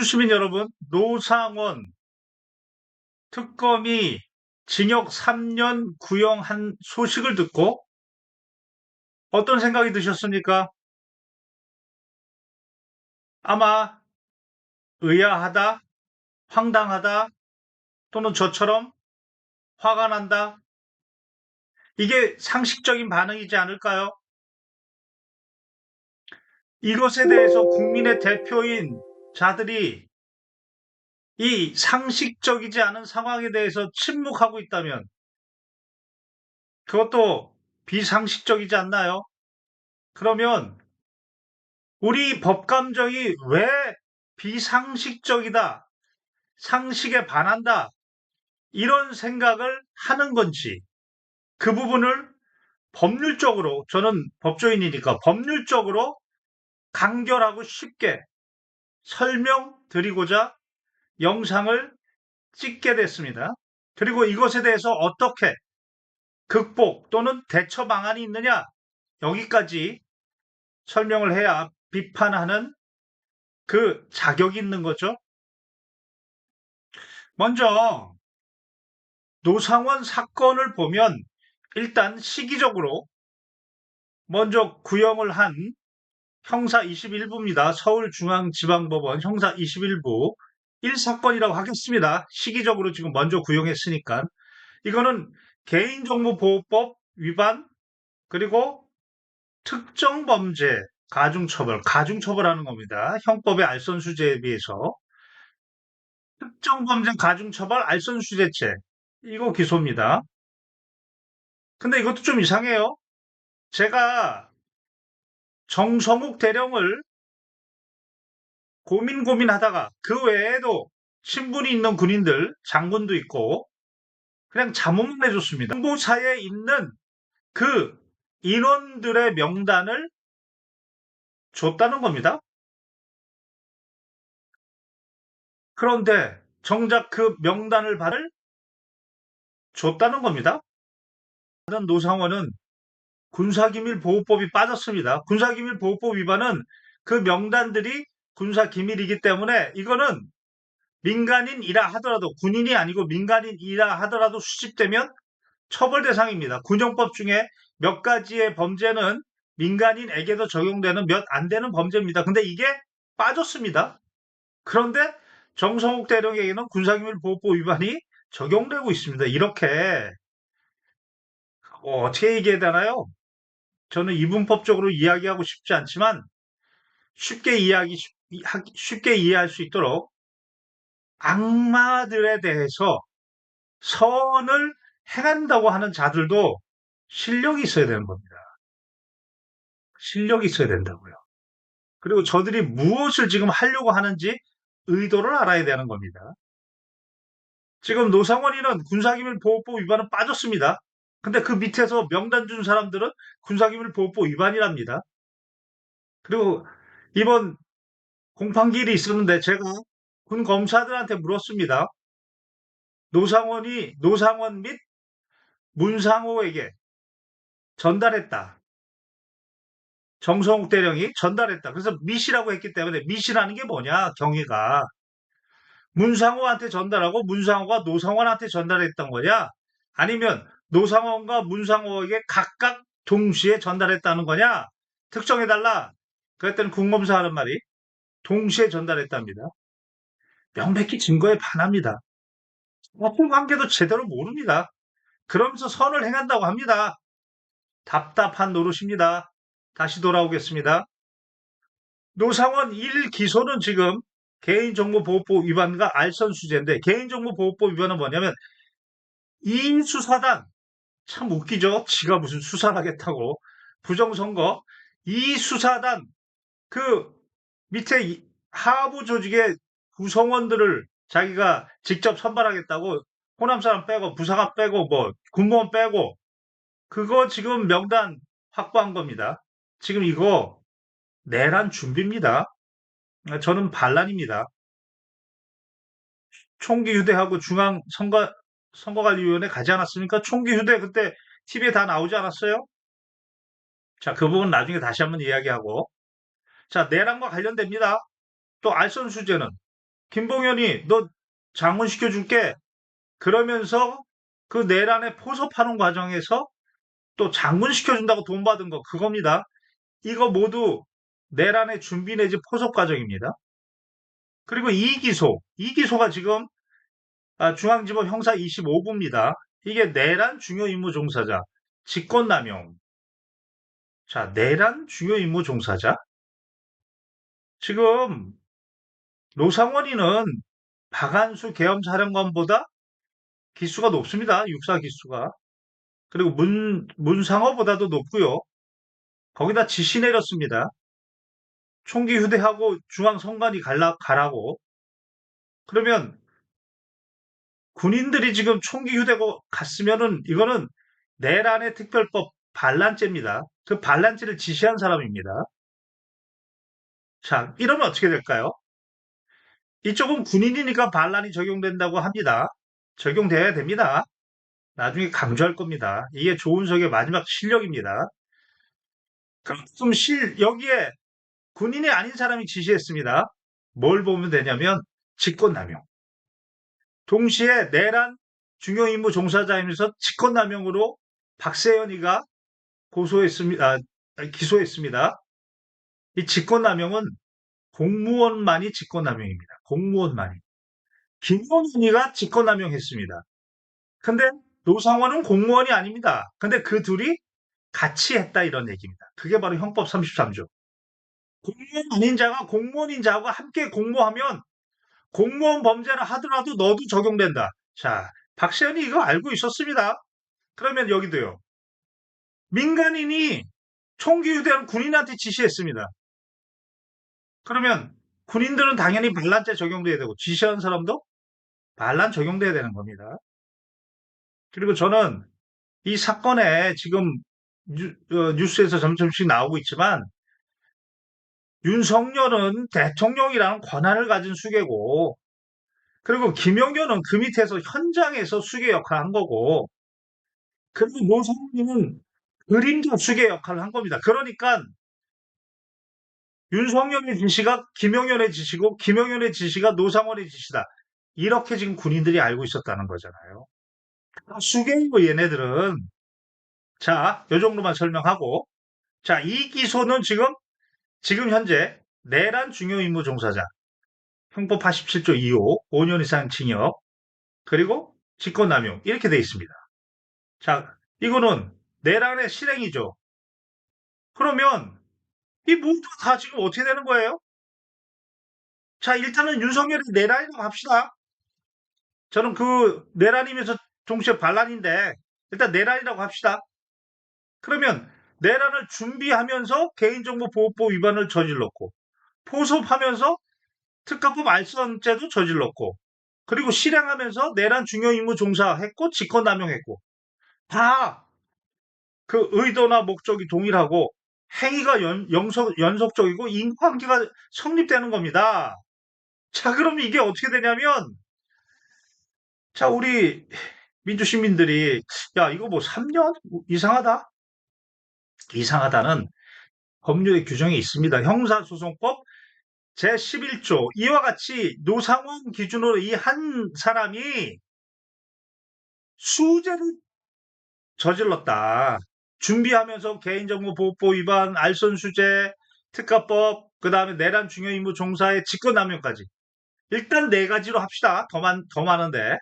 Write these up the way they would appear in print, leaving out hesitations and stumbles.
유시민 여러분, 노상원 특검이 징역 3년 구형한 소식을 듣고 어떤 생각이 드셨습니까? 아마 의아하다, 황당하다, 또는 저처럼 화가 난다. 이게 상식적인 반응이지 않을까요? 이것에 대해서 국민의 대표인 자들이 이 상식적이지 않은 상황에 대해서 침묵하고 있다면 그것도 비상식적이지 않나요? 그러면 우리 법감정이 왜 비상식적이다, 상식에 반한다, 이런 생각을 하는 건지, 그 부분을 법률적으로, 저는 법조인이니까 법률적으로 간결하고 쉽게 설명드리고자 영상을 찍게 됐습니다. 그리고 이것에 대해서 어떻게 극복 또는 대처 방안이 있느냐, 여기까지 설명을 해야 비판하는 그 자격이 있는 거죠. 먼저 노상원 사건을 보면 일단 시기적으로 먼저 구형을 한 형사 21부입니다. 서울중앙지방법원 형사 21부 1사건이라고 하겠습니다. 시기적으로 지금 먼저 구형했으니까. 이거는 개인정보보호법 위반, 그리고 특정범죄 가중처벌하는 겁니다. 형법의 알선수재에 비해서 특정범죄 가중처벌 알선수재죄, 이거 기소입니다. 근데 이것도 좀 이상해요. 제가 정성욱 대령을 고민하다가 그 외에도 친분이 있는 군인들, 장군도 있고 그냥 자문만 해줬습니다. 정보사에 있는 그 인원들의 명단을 줬다는 겁니다. 그런데 정작 그 명단을 받을 줬다는 겁니다. 노상원은 군사기밀보호법이 빠졌습니다. 군사기밀보호법 위반은 그 명단들이 군사기밀이기 때문에 이거는 민간인이라 하더라도, 군인이 아니고 민간인이라 하더라도 수집되면 처벌 대상입니다. 군형법 중에 몇 가지의 범죄는 민간인에게도 적용되는 몇 안 되는 범죄입니다. 근데 이게 빠졌습니다. 그런데 정성욱 대령에게는 군사기밀보호법 위반이 적용되고 있습니다. 이렇게 어떻게 얘기해야 되나요? 저는 이분법적으로 이야기하고 싶지 않지만 쉽게 이해할 수 있도록 악마들에 대해서 선을 행한다고 하는 자들도 실력이 있어야 되는 겁니다. 실력이 있어야 된다고요. 그리고 저들이 무엇을 지금 하려고 하는지 의도를 알아야 되는 겁니다. 지금 노상원이는 군사기밀보호법 위반은 빠졌습니다. 근데 그 밑에서 명단 준 사람들은 군사기밀보호법 위반이랍니다. 그리고 이번 공판기일이 있었는데 제가 군 검사들한테 물었습니다. 노상원 및 문상호에게 전달했다. 정성욱 대령이 전달했다. 그래서 미시라고 했기 때문에, 미시라는 게 뭐냐, 경위가. 문상호한테 전달하고 문상호가 노상원한테 전달했던 거냐? 아니면 노상원과 문상호에게 각각 동시에 전달했다는 거냐? 특정해달라. 그랬더니 군검사 하는 말이 동시에 전달했답니다. 명백히 증거에 반합니다. 어떤 관계도 제대로 모릅니다. 그러면서 선을 행한다고 합니다. 답답한 노릇입니다. 다시 돌아오겠습니다. 노상원 1기소는 지금 개인정보보호법 위반과 알선수재인데, 개인정보보호법 위반은 뭐냐면 이 수사단, 참 웃기죠. 지가 무슨 수사를 하겠다고. 부정선거 이 수사단, 그 밑에 하부 조직의 구성원들을 자기가 직접 선발하겠다고, 호남 사람 빼고 부사관 빼고 뭐 군무원 빼고, 그거 지금 명단 확보한 겁니다. 지금 이거 내란 준비입니다. 저는 반란입니다. 총기 휴대하고 선거관리위원회 가지 않았습니까? 총기 휴대 그때 TV에 다 나오지 않았어요? 자, 그 부분 나중에 다시 한번 이야기하고. 자, 내란과 관련됩니다. 또 알선수재는 김봉현이 너 장문 시켜줄게. 그러면서 그 내란에 포섭하는 과정에서 또 장문 시켜준다고 돈 받은 거 그겁니다. 이거 모두 내란의 준비 내지 포섭 과정입니다. 그리고 이기소가 지금 중앙지법 형사 25부입니다. 이게 내란 중요 임무 종사자, 직권남용. 자, 내란 중요 임무 종사자. 지금 노상원이는 박한수 계엄사령관보다 기수가 높습니다. 육사 기수가. 그리고 문상호보다도 높고요. 거기다 지시 내렸습니다. 총기 휴대하고 중앙선관위 가라고. 그러면 군인들이 지금 총기 휴대고 갔으면은 이거는 내란의 특별법 반란죄입니다. 그 반란죄를 지시한 사람입니다. 자, 이러면 어떻게 될까요? 이쪽은 군인이니까 반란이 적용된다고 합니다. 적용돼야 됩니다. 나중에 강조할 겁니다. 이게 조은석의 마지막 실력입니다. 그럼 여기에 군인이 아닌 사람이 지시했습니다. 뭘 보면 되냐면 직권남용. 동시에 내란 중요 임무 종사자이면서 직권남용으로 박세현이가 기소했습니다. 이 직권남용은 공무원만이 직권남용입니다. 공무원만이. 김건희가 직권남용했습니다. 근데 노상원은 공무원이 아닙니다. 근데 그 둘이 같이 했다 이런 얘기입니다. 그게 바로 형법 33조. 공무원 아닌 자가 공무원인 자하고 함께 공모하면 공무원 범죄를 하더라도 너도 적용된다. 자, 박세현이 이거 알고 있었습니다. 그러면 여기도요. 민간인이 총기 휴대를 군인한테 지시했습니다. 그러면 군인들은 당연히 반란죄 적용돼야 되고 지시한 사람도 반란 적용돼야 되는 겁니다. 그리고 저는 이 사건에 지금 뉴스에서 점점씩 나오고 있지만 윤석열은 대통령이라는 권한을 가진 수괴고 그리고 김용현은 그 밑에서 현장에서 수괴 역할을 한 거고 그리고 노상훈은 그림자 수괴 역할을 한 겁니다. 그러니까 윤석열의 지시가 김용현의 지시고 김용현의 지시가 노상원의 지시다. 이렇게 지금 군인들이 알고 있었다는 거잖아요. 수괴이고 얘네들은 자, 요 정도만 설명하고 자, 이 기소는 지금 현재 내란 중요 임무 종사자 형법 87조 2호 5년 이상 징역 그리고 직권남용 이렇게 돼 있습니다. 자, 이거는 내란의 실행이죠. 그러면 이 모두 다 지금 어떻게 되는 거예요? 자, 일단은 윤석열이 내란이라고 합시다. 저는 그 내란이면서 동시에 반란인데 일단 내란이라고 합시다. 그러면 내란을 준비하면서 개인정보보호법 위반을 저질렀고 포섭하면서 특가법 알선죄도 저질렀고 그리고 실행하면서 내란 중요 임무 종사했고 직권남용했고 다 그 의도나 목적이 동일하고 행위가 연속적이고 인과관계가 성립되는 겁니다. 자, 그러면 이게 어떻게 되냐면 자, 우리 민주시민들이 야, 이거 뭐 3년 이상하다. 이상하다는 법률의 규정이 있습니다. 형사소송법 제11조 이와 같이 노상원 기준으로 이 한 사람이 수재를 저질렀다. 준비하면서 개인정보보호법 위반, 알선수재, 특가법, 그 다음에 내란 중요임무 종사의 직권남용까지. 일단 네 가지로 합시다. 더 많은데.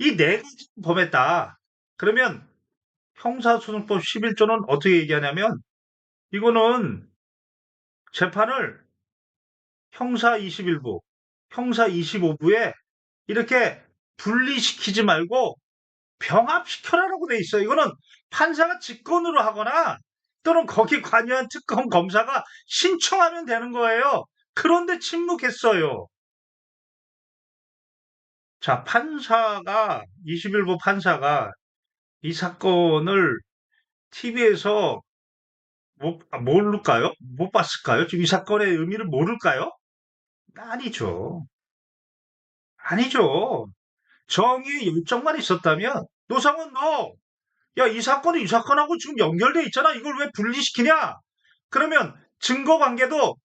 이 네 가지 범했다. 그러면 형사소송법 11조는 어떻게 얘기하냐면 이거는 재판을 형사 21부, 형사 25부에 이렇게 분리시키지 말고 병합시켜라라고 돼 있어요. 이거는 판사가 직권으로 하거나 또는 거기 관여한 특검 검사가 신청하면 되는 거예요. 그런데 침묵했어요. 자, 21부 판사가 이 사건을 TV에서 모를까요? 못 봤을까요? 지금 이 사건의 의미를 모를까요? 아니죠. 아니죠. 정의의 열정만 있었다면 노상원 너 야, 이 사건은 이 사건하고 지금 연결돼 있잖아. 이걸 왜 분리시키냐? 그러면 증거 관계도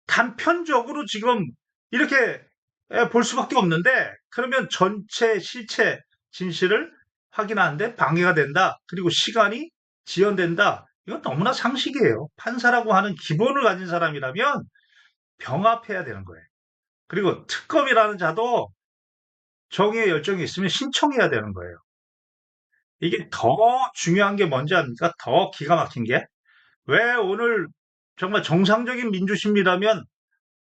단편적으로 지금 이렇게 볼 수밖에 없는데 그러면 전체 실체 진실을 확인하는데 방해가 된다. 그리고 시간이 지연된다. 이건 너무나 상식이에요. 판사라고 하는 기본을 가진 사람이라면 병합해야 되는 거예요. 그리고 특검이라는 자도 정의의 열정이 있으면 신청해야 되는 거예요. 이게 더 중요한 게 뭔지 압니까? 더 기가 막힌 게 왜 오늘 정말 정상적인 민주심리라면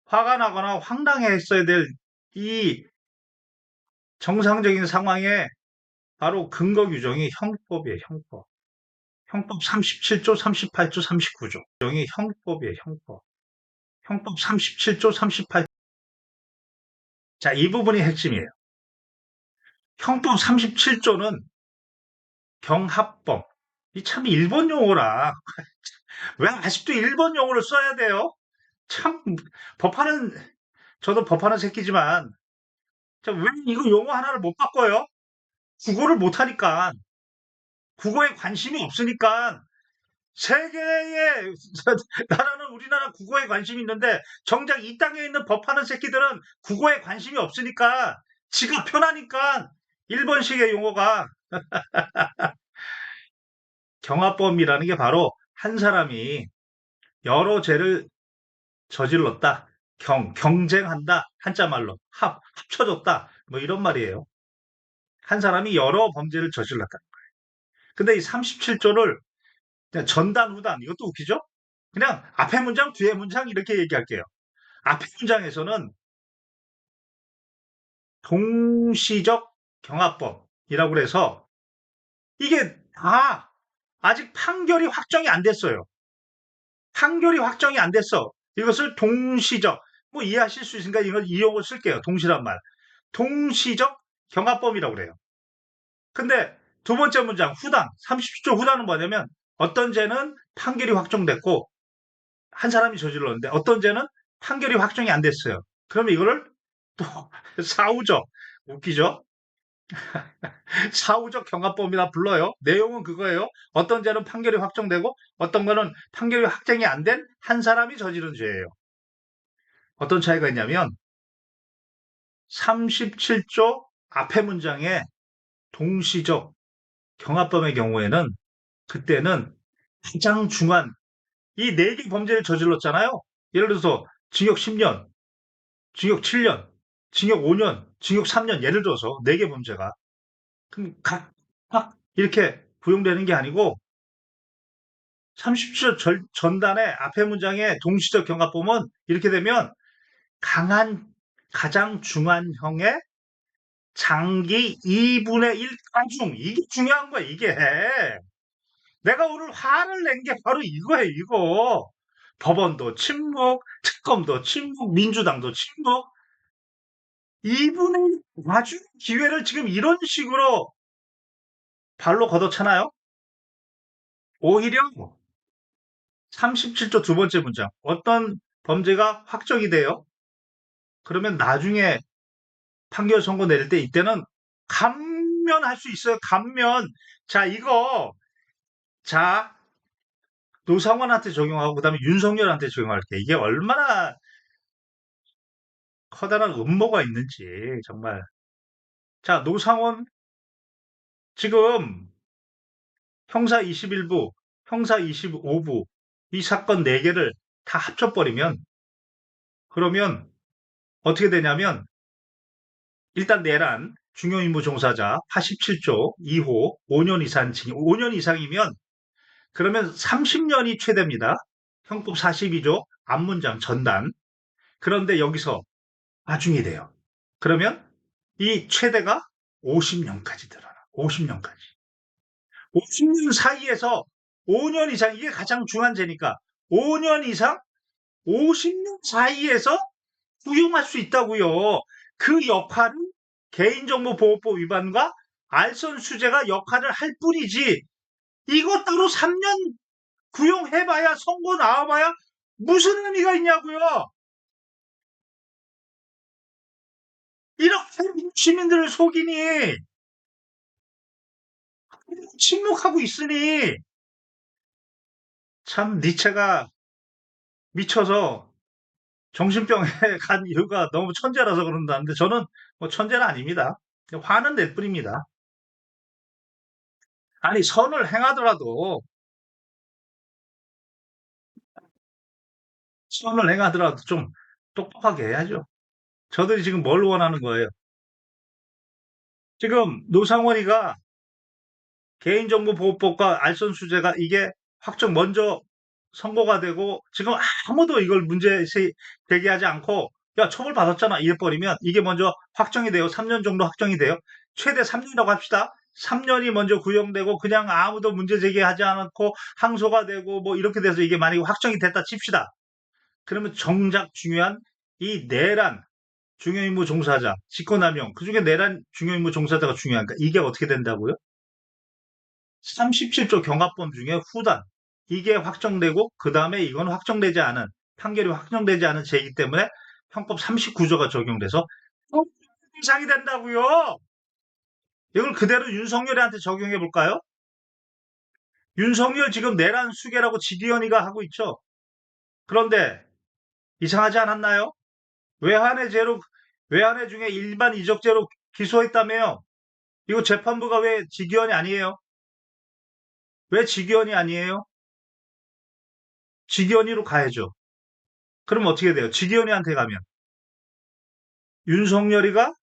화가 나거나 황당했어야 될 이 정상적인 상황에 바로 근거 규정이 형법이에요, 형법. 형법 37조, 38조, 39조. 규정이 형법이에요, 형법. 형법 37조, 38조. 자, 이 부분이 핵심이에요. 형법 37조는 경합법. 이 참 일본 용어라. 왜 아직도 일본 용어를 써야 돼요? 참 법하는 저도 법하는 새끼지만 왜 이거 용어 하나를 못 바꿔요? 국어를 못 하니까 국어에 관심이 없으니까 세계의 나라는 우리나라 국어에 관심이 있는데 정작 이 땅에 있는 법하는 새끼들은 국어에 관심이 없으니까 지가 편하니까 일본식의 용어가 경합범이라는 게 바로 한 사람이 여러 죄를 저질렀다. 경쟁한다. 한자말로 합쳐졌다. 뭐 이런 말이에요. 한 사람이 여러 범죄를 저질렀다. 근데 이 37조를 그냥 전단, 후단, 이것도 웃기죠? 그냥 앞에 문장, 뒤에 문장 이렇게 얘기할게요. 앞에 문장에서는 동시적 경합법이라고 그래서 이게 다 아직 판결이 확정이 안 됐어요. 판결이 확정이 안 됐어. 이것을 동시적, 뭐 이해하실 수 있으니까 이걸 이용을 쓸게요. 동시란 말. 동시적 경합법이라고 그래요. 근데 두 번째 문장, 후단, 30조 후단은 뭐냐면 어떤 죄는 판결이 확정됐고 한 사람이 저질렀는데 어떤 죄는 판결이 확정이 안 됐어요. 그러면 이거를 또 사후적, 웃기죠? 사후적 경합범이라 불러요. 내용은 그거예요. 어떤 죄는 판결이 확정되고 어떤 거는 판결이 확정이 안 된 한 사람이 저지른 죄예요. 어떤 차이가 있냐면 37조 앞에 문장에 동시적 경합범의 경우에는 그때는 가장 중한 이 네 개 범죄를 저질렀잖아요. 예를 들어서 징역 10년, 징역 7년, 징역 5년, 징역 3년 예를 들어서 네 개 범죄가 그럼 각각 이렇게 구형되는 게 아니고 30조 전단의 앞에 문장에 동시적 경합범은 이렇게 되면 강한 가장 중한형의 장기 2분의 1 가중 이게 중요한 거야 이게 내가 오늘 화를 낸 게 바로 이거예요 이거 법원도 침묵 특검도 침묵 민주당도 침묵 2분의 1 가중 기회를 지금 이런 식으로 발로 걷어차나요? 오히려 37조 두 번째 문장 어떤 범죄가 확정이 돼요? 그러면 나중에 판결 선고 내릴 때 이때는 감면할 수 있어요. 감면. 자, 이거 자 노상원한테 적용하고 그다음에 윤석열한테 적용할게. 이게 얼마나 커다란 음모가 있는지 정말. 자, 노상원 지금 형사 21부, 형사 25부 이 사건 4개를 다 합쳐버리면 그러면 어떻게 되냐면 일단 내란 중요임무 종사자 87조 2호 5년 이상 징역 5년 이상이면 그러면 30년이 최대입니다. 형법 42조 앞문장 전단. 그런데 여기서 나중이 돼요. 그러면 이 최대가 50년까지 늘어나. 50년까지. 50년 사이에서 5년 이상 이게 가장 중한죄니까 5년 이상 50년 사이에서 구형할 수 있다고요. 그 역할은 개인정보보호법 위반과 알선수재가 역할을 할 뿐이지 이것 따로 3년 구형해봐야 선고 나와봐야 무슨 의미가 있냐고요. 이렇게 시민들을 속이니 침묵하고 있으니 참 니체가 미쳐서 정신병에 간 이유가 너무 천재라서 그런다는데 저는 뭐 천재는 아닙니다. 화는 낼 뿐입니다. 아니, 선을 행하더라도 좀 똑똑하게 해야죠. 저들이 지금 뭘 원하는 거예요? 지금 노상원이가 개인정보보호법과 알선수재가 이게 확정 먼저 선고가 되고 지금 아무도 이걸 문제 제기하지 않고 야 처벌받았잖아 이래버리면 이게 먼저 확정이 돼요. 3년 정도 확정이 돼요. 최대 3년이라고 합시다. 3년이 먼저 구형되고 그냥 아무도 문제 제기하지 않고 항소가 되고 뭐 이렇게 돼서 이게 만약에 확정이 됐다 칩시다. 그러면 정작 중요한 이 내란 중요임무 종사자, 직권남용 그중에 내란 중요임무 종사자가 중요하니까 이게 어떻게 된다고요? 37조 경합범 중에 후단 이게 확정되고 그 다음에 이건 확정되지 않은 판결이 확정되지 않은 죄이기 때문에 형법 39조가 적용돼서 이상이 된다고요. 이걸 그대로 윤석열한테 적용해 볼까요? 윤석열 지금 내란 수계라고 지기현이가 하고 있죠. 그런데 이상하지 않았나요? 외환의 죄로 외환의 중에 일반 이적죄로 기소했다며요. 이거 재판부가 왜 지기현이 아니에요? 왜 지기현이 아니에요? 지기현이로 가야죠. 그럼 어떻게 돼요? 지기현이한테 가면 윤석열이가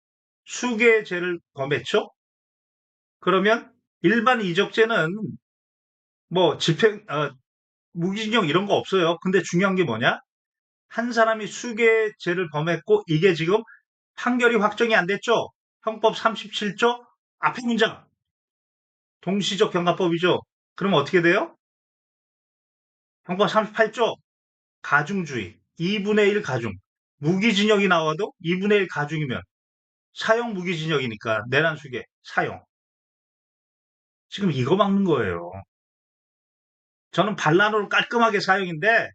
수개의 죄를 범했죠? 그러면 일반 이적죄는 뭐 무기징역 이런 거 없어요. 근데 중요한 게 뭐냐? 한 사람이 수개의 죄를 범했고 이게 지금 판결이 확정이 안 됐죠? 형법 37조 앞에 문장 동시적 경가법이죠. 그럼 어떻게 돼요? 형법 38조 가중주의 2분의 1 가중 무기징역이 나와도 2분의 1 가중이면 사형 무기징역이니까 내란 수개 사형 지금 이거 막는 거예요. 저는 반란으로 깔끔하게 사형인데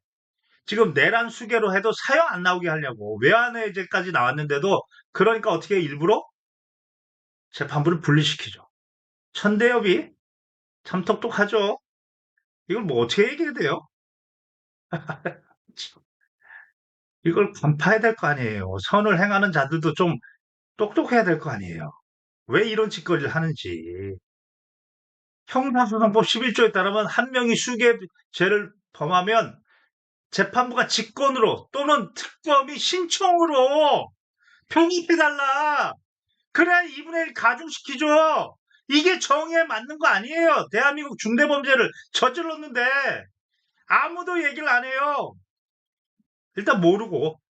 지금 내란 수개로 해도 사형 안 나오게 하려고 외환해제까지 나왔는데도 그러니까 어떻게 일부러 재판부를 분리시키죠. 천대엽이 참 똑똑하죠. 이걸 뭐 어떻게 얘기해야 돼요? 이걸 간파해야 될 거 아니에요. 선을 행하는 자들도 좀 똑똑해야 될 거 아니에요. 왜 이런 짓거리를 하는지. 형사소송법 11조에 따르면 한 명이 수개죄를 범하면 재판부가 직권으로 또는 특검이 신청으로 편입해달라. 그래야 2분의 1 가중시키죠. 이게 정의에 맞는 거 아니에요. 대한민국 중대범죄를 저질렀는데 아무도 얘기를 안 해요. 일단 모르고.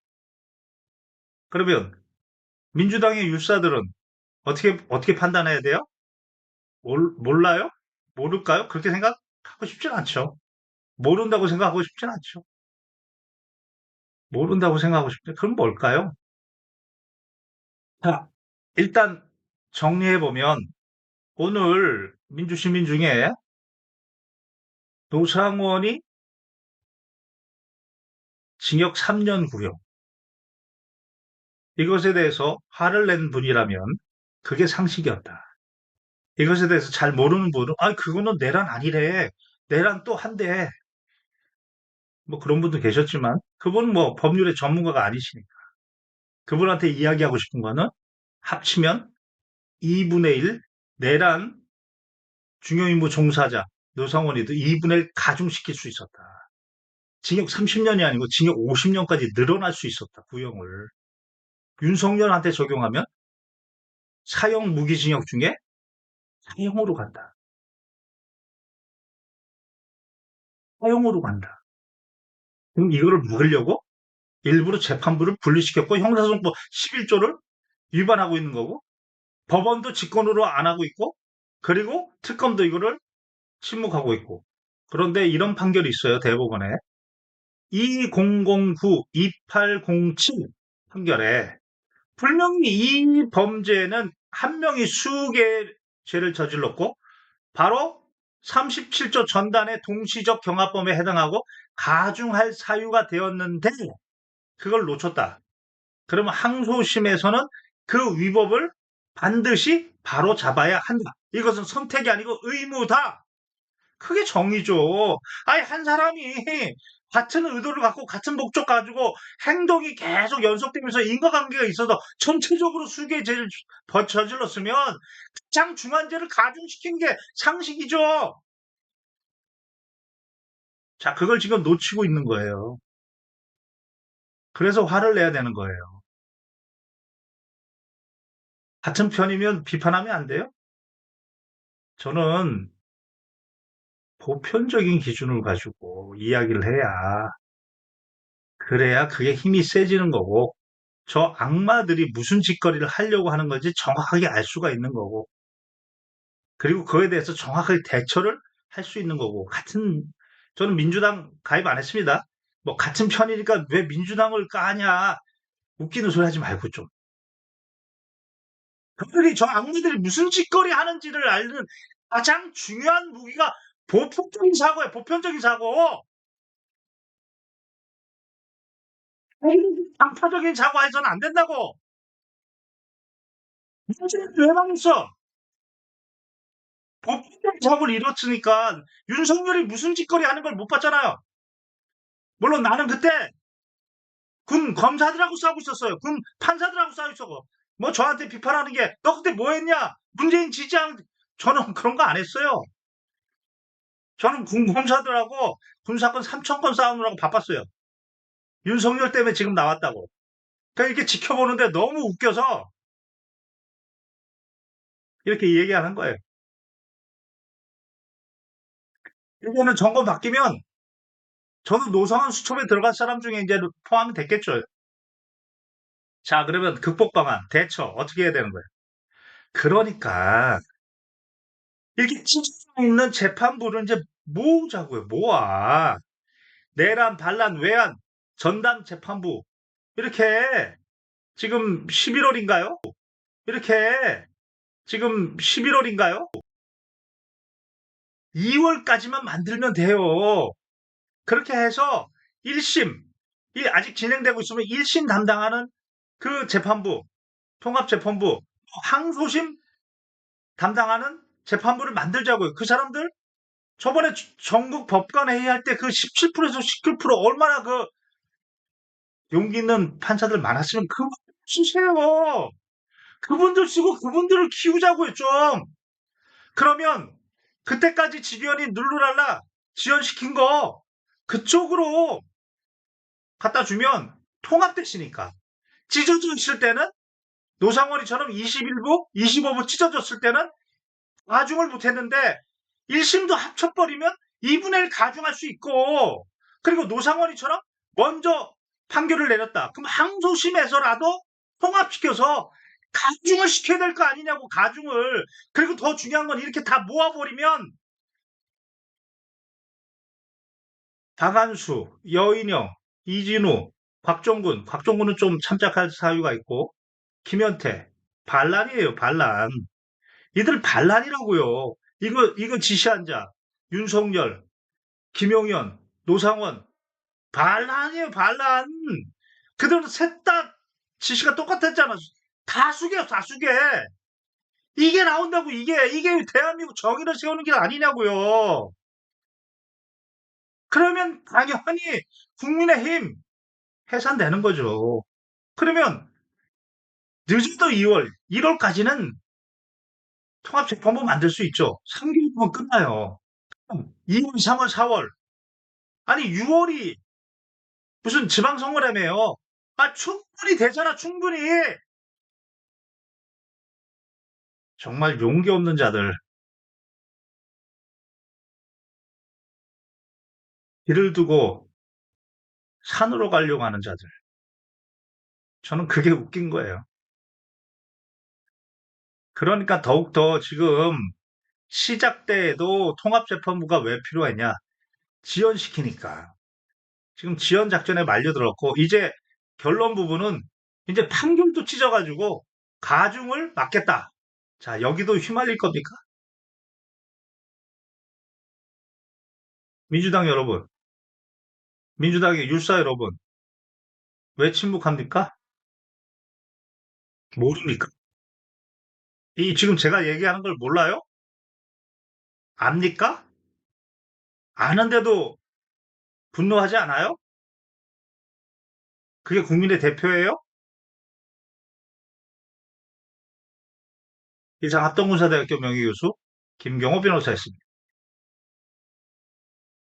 그러면 민주당의 유사들은 어떻게 판단해야 돼요? 몰라요? 모를까요? 그렇게 생각하고 싶진 않죠. 모른다고 생각하고 싶진 않죠. 모른다고 생각하고 싶죠. 그럼 뭘까요? 자, 일단 정리해보면 오늘 민주시민 중에 노상원이 징역 3년 구형 이것에 대해서 화를 낸 분이라면 그게 상식이었다. 이것에 대해서 잘 모르는 분은 그거는 내란 아니래. 내란 또 한대. 뭐 그런 분도 계셨지만 그분은 뭐 법률의 전문가가 아니시니까. 그분한테 이야기하고 싶은 거는 합치면 2분의 1 내란 중요임무 종사자 노상원이도 2분의 1 가중시킬 수 있었다. 징역 30년이 아니고 징역 50년까지 늘어날 수 있었다. 구형을. 윤석열한테 적용하면 사형 무기징역 중에 사형으로 간다. 사형으로 간다. 그럼 이거를 막으려고 일부러 재판부를 분리시켰고 형사소송법 11조를 위반하고 있는 거고 법원도 직권으로 안 하고 있고 그리고 특검도 이거를 침묵하고 있고 그런데 이런 판결이 있어요. 대법원에 2009-2807 판결에 분명히 이 범죄는 한 명이 수개의 죄를 저질렀고 바로 37조 전단의 동시적 경합범에 해당하고 가중할 사유가 되었는데 그걸 놓쳤다. 그러면 항소심에서는 그 위법을 반드시 바로 잡아야 한다. 이것은 선택이 아니고 의무다. 그게 정의죠. 아니 한 사람이 같은 의도를 갖고 같은 목적 가지고 행동이 계속 연속되면서 인과관계가 있어서 전체적으로 수개에 죄를 저질렀으면 가장 중한 죄를 가중시키는 게 상식이죠. 자, 그걸 지금 놓치고 있는 거예요. 그래서 화를 내야 되는 거예요. 같은 편이면 비판하면 안 돼요? 저는 보편적인 기준을 가지고 이야기를 해야, 그래야 그게 힘이 세지는 거고, 저 악마들이 무슨 짓거리를 하려고 하는 건지 정확하게 알 수가 있는 거고, 그리고 그거에 대해서 정확하게 대처를 할 수 있는 거고, 저는 민주당 가입 안 했습니다. 뭐, 같은 편이니까 왜 민주당을 까냐, 웃기는 소리 하지 말고 좀. 그들이 저 악마들이 무슨 짓거리 하는지를 알는 가장 중요한 무기가 보편적인 사고예요, 보편적인 사고. 방파적인 사고 해서는 안 된다고. 문재인 왜 망했어? 법적인 사고를 이뤘으니까 윤석열이 무슨 짓거리 하는 걸 못 봤잖아요. 물론 나는 그때 군 검사들하고 싸우고 있었어요. 군 판사들하고 싸우고 있었고. 뭐 저한테 비판하는 게 너 그때 뭐 했냐? 문재인 지지한 저는 그런 거 안 했어요. 저는 군 검사들하고 군사건 3천 건 싸우느라고 바빴어요. 윤석열 때문에 지금 나왔다고. 그러니까 이렇게 지켜보는데 너무 웃겨서 이렇게 얘기하는 거예요. 이제는 정권 바뀌면 저도 노상원 수첩에 들어갈 사람 중에 이제 포함이 됐겠죠. 자, 그러면 극복 방안, 대처 어떻게 해야 되는 거예요? 그러니까 이렇게 찢어져 있는 재판부를 이제 모으자고요. 모아. 내란, 반란, 외환, 전담 재판부 이렇게 지금 11월인가요? 이렇게 지금 11월인가요? 2월까지만 만들면 돼요. 그렇게 해서 1심, 아직 진행되고 있으면 1심 담당하는 그 재판부, 통합재판부, 항소심 담당하는 재판부를 만들자고요. 그 사람들 저번에 전국 법관 회의할 때 그 17%에서 19% 얼마나 그 용기 있는 판사들 많았으면 그분 쓰세요. 그분들 쓰고 그분들을 키우자고요, 좀. 그러면 그때까지 직위원이 눌루랄라 지연시킨 거 그쪽으로 갖다 주면 통합됐으니까. 찢어져 있을 때는 노상원이처럼 21부, 25부 찢어졌을 때는 가중을 못했는데 1심도 합쳐버리면 2분의 1 가중할 수 있고, 그리고 노상원이처럼 먼저 판결을 내렸다. 그럼 항소심에서라도 통합시켜서 가중을 시켜야 될 거 아니냐고, 가중을. 그리고 더 중요한 건 이렇게 다 모아버리면 박한수, 여인영, 이진우, 곽종군은 좀 참작할 사유가 있고, 김현태, 반란이에요, 반란. 이들 반란이라고요. 이거 지시한 자, 윤석열, 김용현, 노상원, 반란이에요, 반란. 그들은 셋 다 지시가 똑같았잖아. 다수개요, 다수개. 이게 나온다고, 이게 대한민국 정의를 세우는 게 아니냐고요. 그러면 당연히 국민의힘 해산되는 거죠. 그러면 늦어도 2월, 1월까지는 통합재판부 만들 수 있죠. 3개월이면 끝나요. 2월, 3월, 4월. 아니, 6월이 무슨 지방선거라며요. 아, 충분히 되잖아, 충분히. 정말 용기 없는 자들, 길을 두고 산으로 가려고 하는 자들. 저는 그게 웃긴 거예요. 그러니까 더욱더 지금 시작 때에도 통합재판부가 왜 필요했냐? 지연시키니까. 지금 지연 작전에 말려들었고, 이제 결론 부분은 이제 판결도 찢어가지고 가중을 막겠다. 자, 여기도 휘말릴 겁니까? 민주당 여러분, 민주당의 율사 여러분, 왜 침묵합니까? 모릅니까? 이 지금 제가 얘기하는 걸 몰라요? 압니까? 아는데도 분노하지 않아요? 그게 국민의 대표예요? 이상 합동군사대학교 명예교수 김경호 변호사였습니다.